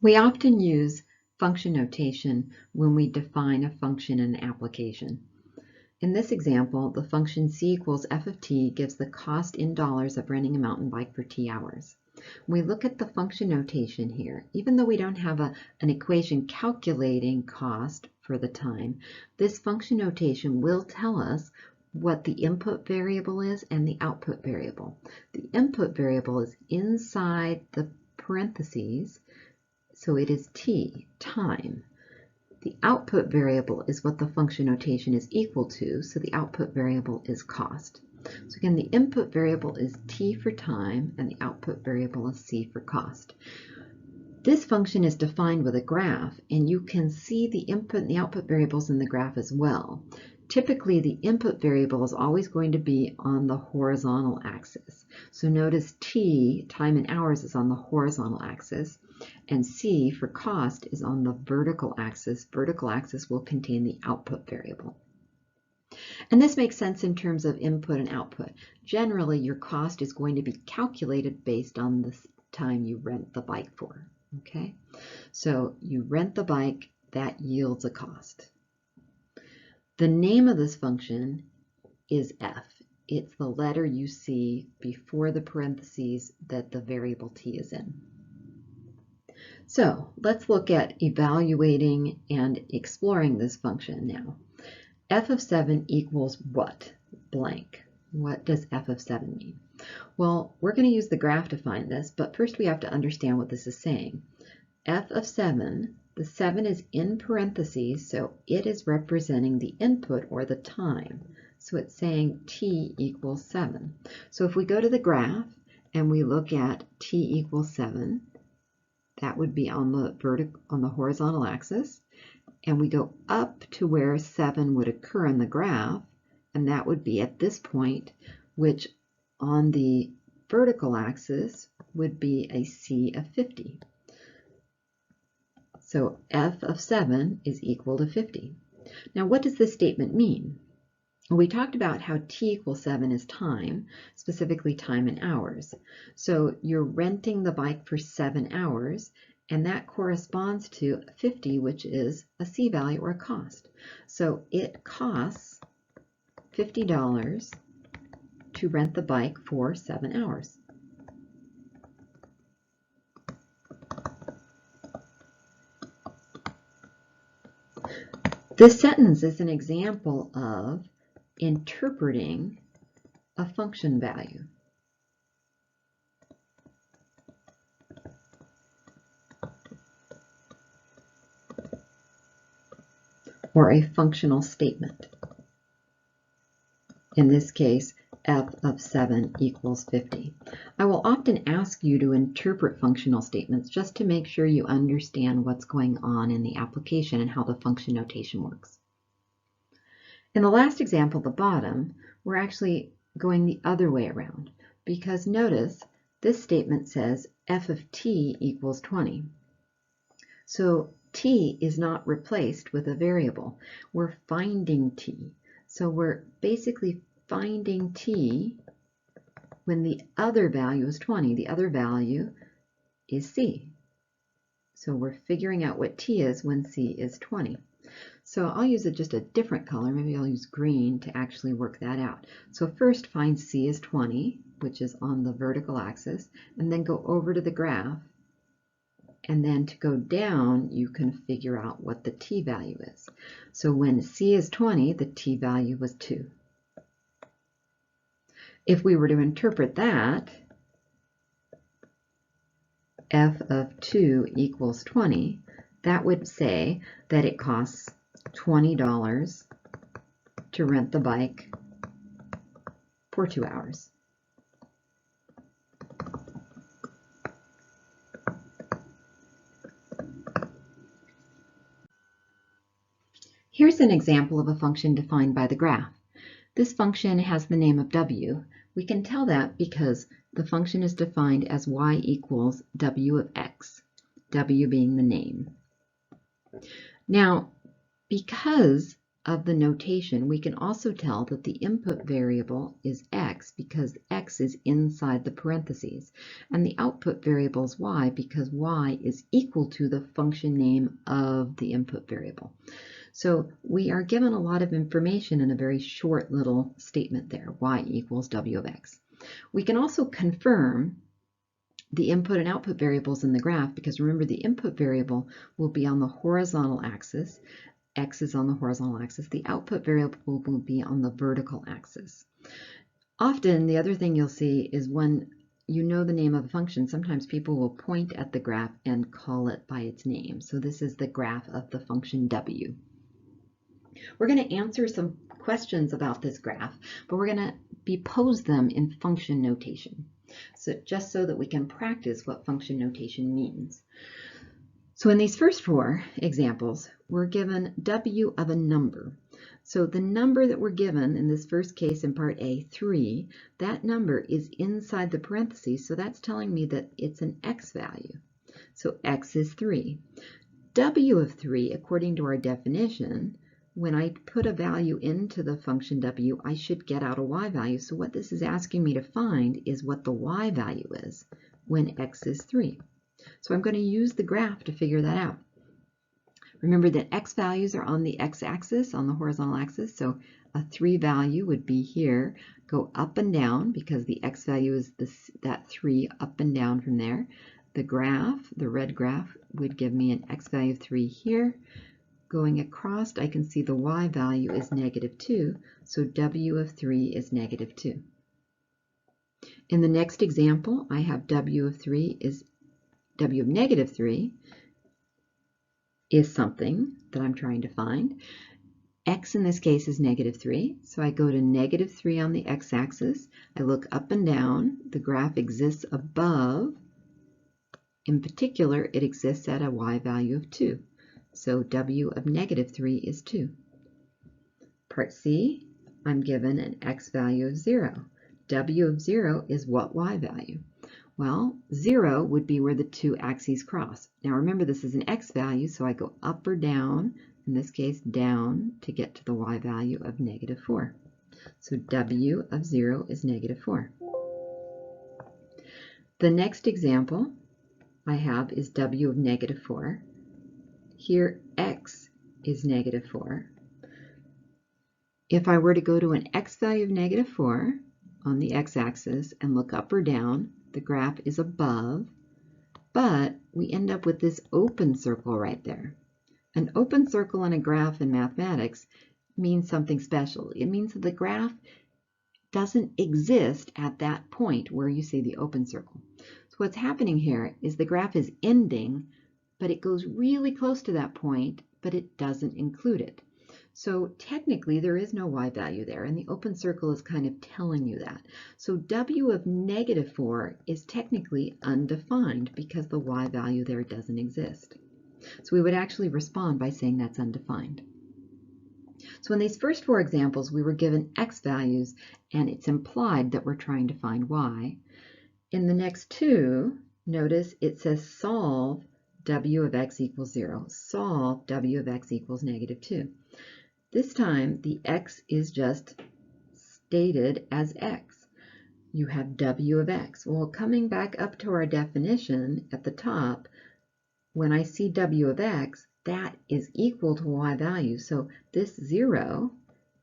We often use function notation when we define a function in an application. In this example, the function c equals f of t gives the cost in dollars of renting a mountain bike for t hours. When we look at the function notation here, even though we don't have an equation calculating cost for the time, this function notation will tell us what the input variable is and the output variable. The input variable is inside the parentheses, so it is t, time. The output variable is what the function notation is equal to, so the output variable is cost. So again, the input variable is t for time, and the output variable is c for cost. This function is defined with a graph, and you can see the input and the output variables in the graph as well. Typically, the input variable is always going to be on the horizontal axis. So notice t, time in hours, is on the horizontal axis, and c for cost is on the vertical axis. Vertical axis will contain the output variable. And this makes sense in terms of input and output. Generally, your cost is going to be calculated based on the time you rent the bike for. Okay, so you rent the bike, that yields a cost. The name of this function is f. It's the letter you see before the parentheses that the variable t is in. So let's look at evaluating and exploring this function now. F of 7 equals what? Blank. What does f of 7 mean? Well, we're going to use the graph to find this, but first we have to understand what this is saying. F of 7, the 7 is in parentheses, so it is representing the input or the time. So it's saying t equals 7. So if we go to the graph and we look at t equals 7, that would be on the horizontal axis, and we go up to where 7 would occur in the graph, and that would be at this point, which on the vertical axis would be a c of 50. So f of 7 is equal to 50. Now what does this statement mean? Well, we talked about how t equals 7 is time, specifically time in hours. So you're renting the bike for 7 hours, and that corresponds to 50, which is a c value or a cost. So it costs $50 to rent the bike for 7 hours. This sentence is an example of interpreting a function value. Or a functional statement. In this case, f of 7 equals 50. I will often ask you to interpret functional statements just to make sure you understand what's going on in the application and how the function notation works. In the last example at the bottom, we're actually going the other way around, because notice this statement says f of t equals 20. So t is not replaced with a variable. We're finding t. So we're basically finding t when the other value is 20. The other value is c. So we're figuring out what t is when c is 20. So I'll use just a different color. Maybe I'll use green to actually work that out. So first find c is 20, which is on the vertical axis, and then go over to the graph. And then to go down, you can figure out what the t value is. So when c is 20, the t value was 2. If we were to interpret that, f of 2 equals 20, that would say that it costs $20 to rent the bike for 2 hours. Here's an example of a function defined by the graph. This function has the name of w. We can tell that because the function is defined as y equals w of x, w being the name. Now, because of the notation, we can also tell that the input variable is x because x is inside the parentheses, and the output variable is y because y is equal to the function name of the input variable. So we are given a lot of information in a very short little statement there, y equals w of x. We can also confirm the input and output variables in the graph because remember the input variable will be on the horizontal axis. X is on the horizontal axis. The output variable will be on the vertical axis. Often, the other thing you'll see is when you know the name of a function, sometimes people will point at the graph and call it by its name. So this is the graph of the function w. We're going to answer some questions about this graph, but we're going to pose them in function notation. So just so that we can practice what function notation means. So in these first four examples, we're given w of a number. So the number that we're given in this first case in part A, 3, that number is inside the parentheses, so that's telling me that it's an x value. So x is 3. W of 3, according to our definition, when I put a value into the function w, I should get out a y value. So what this is asking me to find is what the y value is when x is 3. So I'm going to use the graph to figure that out. Remember that x values are on the x-axis, on the horizontal axis, so a 3 value would be here, go up and down because the x value is that 3 up and down from there. The graph, the red graph, would give me an x value of 3 here. Going across, I can see the y value is -2, so w of 3 is -2. In the next example, I have w of -3 is something that I'm trying to find. X in this case is -3, so I go to -3 on the x-axis. I look up and down. The graph exists above. In particular, it exists at a y value of 2. So w of -3 is 2. Part C, I'm given an x value of 0. W of 0 is what y value? Well, 0 would be where the two axes cross. Now remember this is an x value, so I go up or down, in this case down, to get to the y value of -4. So w of 0 is -4. The next example I have is w of -4. Here x is -4. If I were to go to an x value of -4 on the x-axis and look up or down, the graph is above, but we end up with this open circle right there. An open circle in a graph in mathematics means something special. It means that the graph doesn't exist at that point where you see the open circle. So what's happening here is the graph is ending, but it goes really close to that point, but it doesn't include it. So technically there is no y value there, and the open circle is kind of telling you that. So w of -4 is technically undefined because the y value there doesn't exist. So we would actually respond by saying that's undefined. So in these first four examples, we were given x values, and it's implied that we're trying to find y. In the next two, notice it says solve w of x equals 0. Solve w of x equals -2. This time, the x is just stated as x. You have w of x. Well, coming back up to our definition at the top, when I see w of x, that is equal to y value. So this 0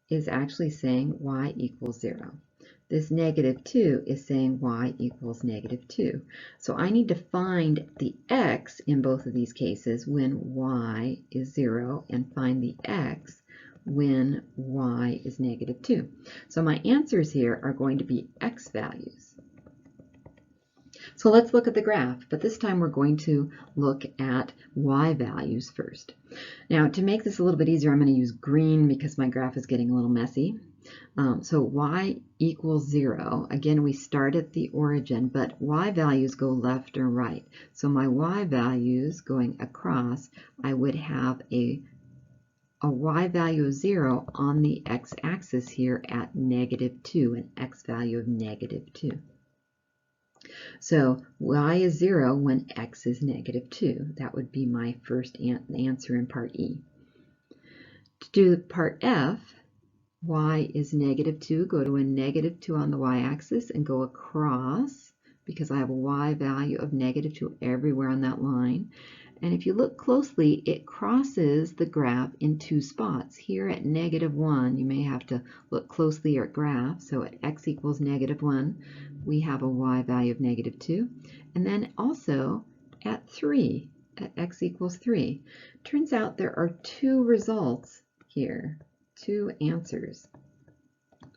is actually saying y equals 0. This -2 is saying y equals -2. So I need to find the x in both of these cases when y is 0 and find the x when y is -2. So my answers here are going to be x values. So let's look at the graph, but this time we're going to look at y values first. Now to make this a little bit easier, I'm going to use green because my graph is getting a little messy. So y equals 0. Again, we start at the origin, but y values go left or right. So my y values going across, I would have a y value of 0 on the x-axis here at -2, an x value of -2. So y is 0 when x is -2. That would be my first answer in part E. To do part F, y is -2. Go to a -2 on the y-axis and go across, because I have a y value of -2 everywhere on that line. And if you look closely, it crosses the graph in two spots. Here at -1, you may have to look closely at graph. So at x equals -1, we have a y value of -2. And then also at 3, at x equals 3. Turns out there are two results here, two answers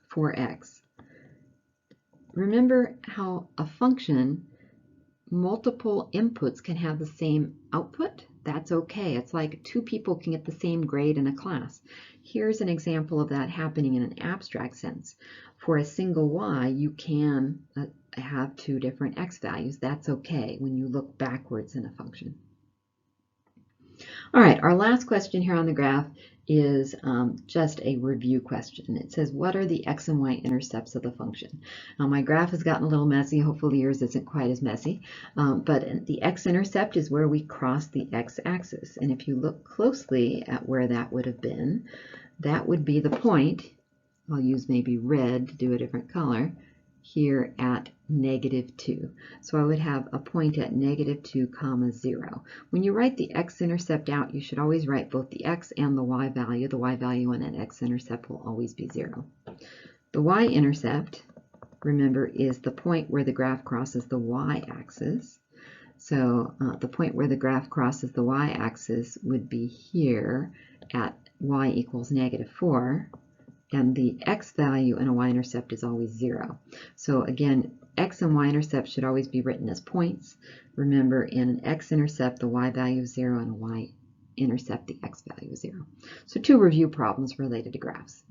for x. Remember how a function, multiple inputs can have the same output? That's okay. It's like two people can get the same grade in a class. Here's an example of that happening in an abstract sense. For a single y, you can have two different x values. That's okay when you look backwards in a function. All right, our last question here on the graph is just a review question. It says, what are the x and y intercepts of the function? Now, my graph has gotten a little messy. Hopefully yours isn't quite as messy. But the x-intercept is where we cross the x-axis. And if you look closely at where that would have been, that would be the point. I'll use maybe red to do a different color here at -2. So I would have a point at -2, 0. When you write the x-intercept out, you should always write both the x and the y value. The y value on an x-intercept will always be 0. The y-intercept, remember, is the point where the graph crosses the y-axis. So the point where the graph crosses the y-axis would be here at y equals -4. And the x value in a y-intercept is always 0. So again, x and y-intercept should always be written as points. Remember, in an x-intercept, the y value is 0, and a y-intercept, the x value is 0. So two review problems related to graphs.